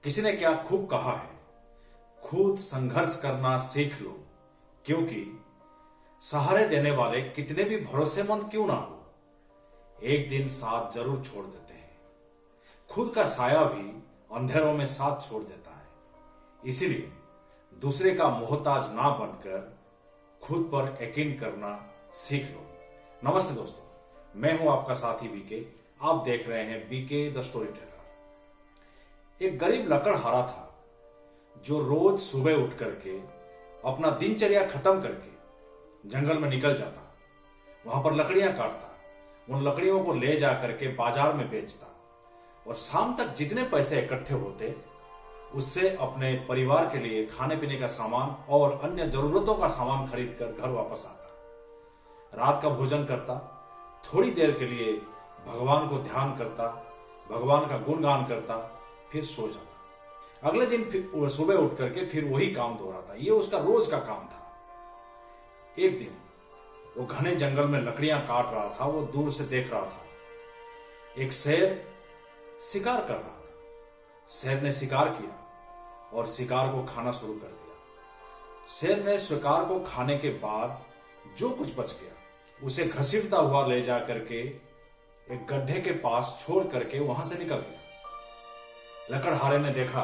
किसी ने क्या खूब कहा है, खुद संघर्ष करना सीख लो, क्योंकि सहारे देने वाले कितने भी भरोसेमंद क्यों ना हो, एक दिन साथ जरूर छोड़ देते हैं। खुद का साया भी अंधेरों में साथ छोड़ देता है। इसीलिए दूसरे का मोहताज ना बनकर खुद पर यकीन करना सीख लो। नमस्ते दोस्तों, मैं हूं आपका साथी बीके। आप देख रहे हैं बीके द स्टोरी टेलर। एक गरीब लकड़हारा था जो रोज सुबह उठ करके अपना दिनचर्या खत्म करके जंगल में निकल जाता, वहां पर लकड़ियां काटता, उन लकड़ियों को ले जा करके बाजार में बेचता और शाम तक जितने पैसे इकट्ठे होते उससे अपने परिवार के लिए खाने पीने का सामान और अन्य जरूरतों का सामान खरीद कर घर वापस आता। रात का भोजन करता, थोड़ी देर के लिए भगवान को ध्यान करता, भगवान का गुणगान करता, फिर सो जाता। अगले दिन फिर सुबह उठ करके फिर वही काम दोहराता। ये उसका रोज का काम था। एक दिन वो घने जंगल में लकड़ियां काट रहा था। वो दूर से देख रहा था, एक शेर शिकार कर रहा था। शेर ने शिकार किया और शिकार को खाना शुरू कर दिया। शेर ने शिकार को खाने के बाद जो कुछ बच गया उसे घसीटता हुआ ले जा करके एक गड्ढे के पास छोड़ करके वहां से निकल गया। लकड़हारे ने देखा,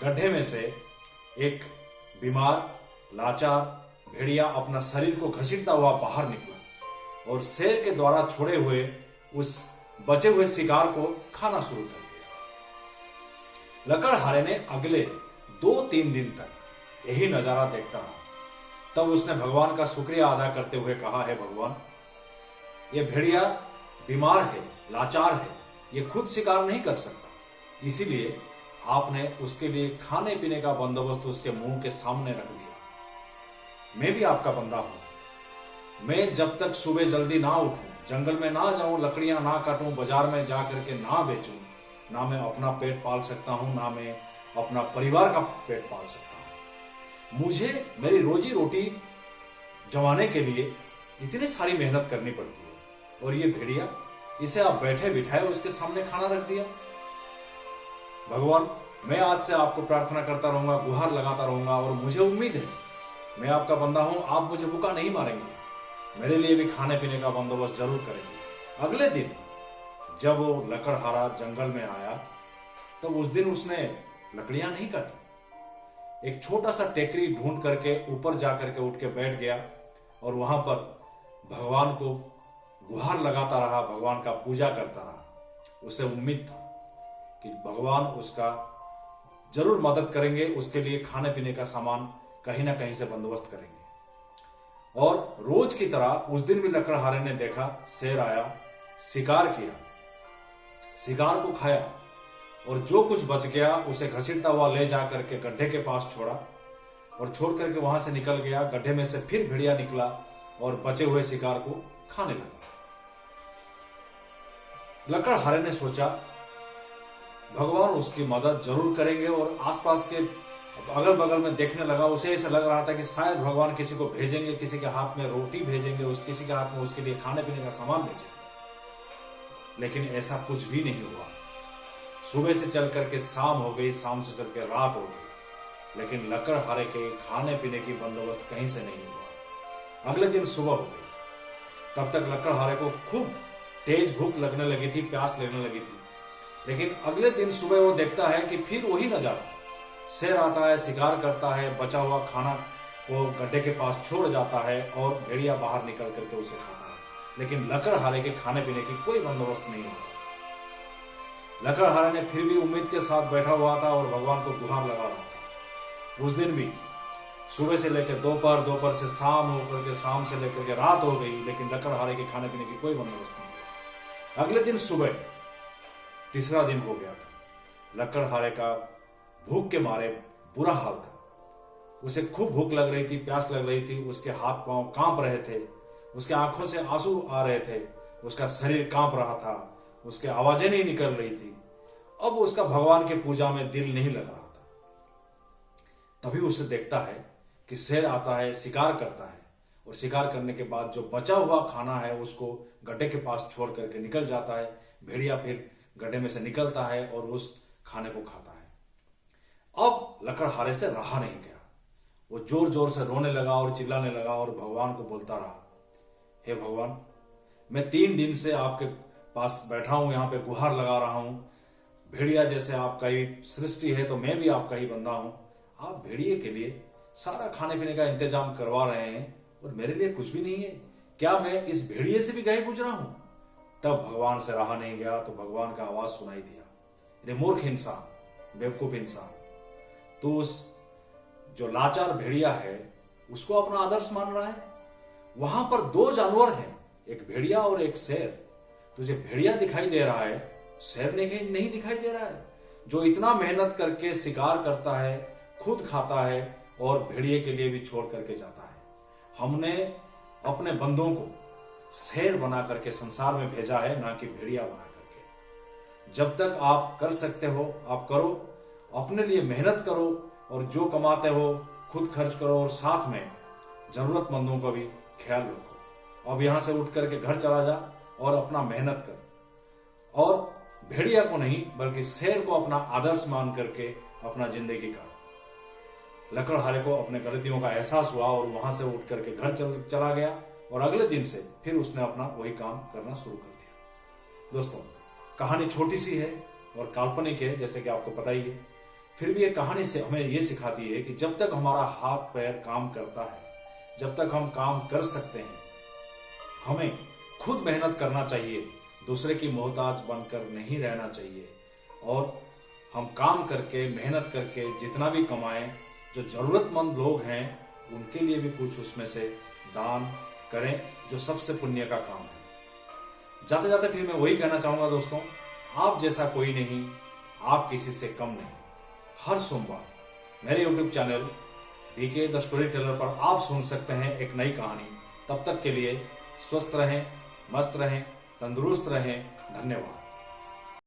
गड्ढे में से एक बीमार लाचार भेड़िया अपना शरीर को घसीटता हुआ बाहर निकला और शेर के द्वारा छोड़े हुए उस बचे हुए शिकार को खाना शुरू कर दिया। लकड़हारे ने अगले 2-3 दिन तक यही नजारा देखता रहा। तब उसने भगवान का शुक्रिया अदा करते हुए कहा, है भगवान, ये भेड़िया बीमार है, लाचार है, ये खुद शिकार नहीं कर सकता, इसीलिए आपने उसके लिए खाने पीने का बंदोबस्त उसके मुंह के सामने रख दिया। मैं भी आपका बंदा हूं। मैं जब तक सुबह जल्दी ना उठूं, जंगल में ना जाऊं, लकड़ियां ना काटूं, बाजार में जा करके ना बेचूं, ना मैं अपना पेट पाल सकता हूं, ना मैं अपना परिवार का पेट पाल सकता हूं। मुझे मेरी रोजी रोटी जमाने के लिए इतनी सारी मेहनत करनी पड़ती है, और ये भेड़िया, इसे आप बैठे बिठाए उसके सामने खाना रख दिया। भगवान, मैं आज से आपको प्रार्थना करता रहूंगा, गुहार लगाता रहूंगा, और मुझे उम्मीद है मैं आपका बंदा हूं, आप मुझे भूखा नहीं मारेंगे, मेरे लिए भी खाने पीने का बंदोबस्त जरूर करेंगे। अगले दिन जब वो लकड़हारा जंगल में आया, तब उस दिन उसने लकड़ियां नहीं काटी। एक छोटा सा टेकरी ढूंढ करके ऊपर जाकर के उठ के बैठ गया और वहां पर भगवान को गुहार लगाता रहा, भगवान का पूजा करता रहा। उसे उम्मीद था कि भगवान उसका जरूर मदद करेंगे, उसके लिए खाने पीने का सामान कहीं ना कहीं से बंदोबस्त करेंगे। और रोज की तरह उस दिन भी लकड़हारे ने देखा, शेर आया, शिकार किया, शिकार को खाया, और जो कुछ बच गया उसे घसीटता हुआ ले जाकर के गड्ढे के पास छोड़ा और छोड़ करके वहां से निकल गया। गड्ढे में से फिर भेड़िया निकला और बचे हुए शिकार को खाने लगा। लकड़हारे ने सोचा भगवान उसकी मदद जरूर करेंगे, और आसपास के अगल बगल में देखने लगा। उसे ऐसा लग रहा था कि शायद भगवान किसी को भेजेंगे, किसी के हाथ में रोटी भेजेंगे, किसी के हाथ में उसके लिए खाने पीने का सामान भेजेंगे। लेकिन ऐसा कुछ भी नहीं हुआ। सुबह से चल करके शाम हो गई, शाम से चल के रात हो गई, लेकिन लकड़हारे के खाने पीने की बंदोबस्त कहीं से नहीं हुआ। अगले दिन सुबह हो गई, तब तक लकड़हारे को खूब तेज भूख लगने लगी थी, प्यास लगने लगी थी। लेकिन अगले दिन सुबह वो देखता है कि फिर वही नजारा, शेर आता है, शिकार करता है, बचा हुआ खाना को गड्ढे के पास छोड़ जाता है और भेड़िया बाहर निकल करके उसे खाता है। लेकिन लकड़हारे के खाने पीने की कोई बंदोबस्त नहीं होता। लकड़हारे ने फिर भी उम्मीद के साथ बैठा हुआ था और भगवान को गुहार लगा रहा था। उस दिन भी सुबह से लेकर दोपहर, दोपहर से शाम होकर के, शाम से लेकर के रात हो गई, लेकिन लकड़हारे के खाने पीने की कोई बंदोबस्त नहीं हुआ। अगले दिन सुबह, तीसरा दिन हो गया था। लकड़हारे का भूख के मारे बुरा हाल था। उसे खूब भूख लग रही थी, प्यास लग रही थी, उसके हाथ पांव कांप रहे थे, उसके आंखों से आंसू आ रहे थे, उसका शरीर कांप रहा था, उसके आवाजें नहीं निकल रही थी। अब उसका भगवान के पूजा में दिल नहीं लग रहा था। तभी उसे देखता है कि शेर आता है, शिकार करता है, और शिकार करने के बाद जो बचा हुआ खाना है उसको गड्ढे के पास छोड़ करके निकल जाता है। भेड़िया फिर गड्ढे में से निकलता है और उस खाने को खाता है। अब लकड़हारे से रहा नहीं गया। वो जोर जोर से रोने लगा और चिल्लाने लगा और भगवान को बोलता रहा, हे भगवान, मैं 3 दिन से आपके पास बैठा हूं, यहां पे गुहार लगा रहा हूं। भेड़िया जैसे आपका ही सृष्टि है तो मैं भी आपका ही बंदा हूं। आप भेड़िए के लिए सारा खाने पीने का इंतजाम करवा रहे हैं और मेरे लिए कुछ भी नहीं है। क्या मैं इस भेड़िए से भी गए गुजरा हूं? तब भगवान से रहा नहीं गया तो भगवान का आवाज सुनाई दिया, अरे मूर्ख इंसान, बेवकूफ इंसान, तो उस जो लाचार भेड़िया है उसको अपना आदर्श मान रहा है। वहां पर 2 जानवर हैं, एक भेड़िया और एक शेर। तुझे भेड़िया दिखाई दे रहा है, शेर नहीं दिखाई दे रहा है, जो इतना मेहनत करके शिकार करता है, खुद खाता है और भेड़िए के लिए भी छोड़ करके जाता है। हमने अपने बंदों को शेर बना करके संसार में भेजा है, ना कि भेड़िया बना करके। जब तक आप कर सकते हो आप करो, अपने लिए मेहनत करो और जो कमाते हो खुद खर्च करो और साथ में जरूरतमंदों का भी ख्याल रखो। अब यहां से उठ करके घर चला जा और अपना मेहनत कर और भेड़िया को नहीं बल्कि शेर को अपना आदर्श मान करके अपना जिंदगी काट। लकड़हारे को अपने गलतियों का एहसास हुआ और वहां से उठ करके घर चला गया और अगले दिन से फिर उसने अपना वही काम करना शुरू कर दिया। दोस्तों, कहानी छोटी सी है और काल्पनिक है, जैसे कि आपको पता ही है, फिर भी ये कहानी से हमें ये सिखाती है कि जब तक हमारा हाथ पैर काम करता है, जब तक हम काम कर सकते हैं, हमें खुद मेहनत करना चाहिए, दूसरे की मोहताज बनकर नहीं रहना चाहिए। और हम काम करके मेहनत करके जितना भी कमाएं, जो जरूरतमंद लोग हैं उनके लिए भी कुछ उसमें से दान करें, जो सबसे पुण्य का काम है। जाते जाते फिर मैं वही कहना चाहूंगा दोस्तों, आप जैसा कोई नहीं, आप किसी से कम नहीं। हर सोमवार मेरे YouTube चैनल बीके द स्टोरी टेलर पर आप सुन सकते हैं एक नई कहानी। तब तक के लिए स्वस्थ रहें, मस्त रहें, तंदुरुस्त रहें। धन्यवाद।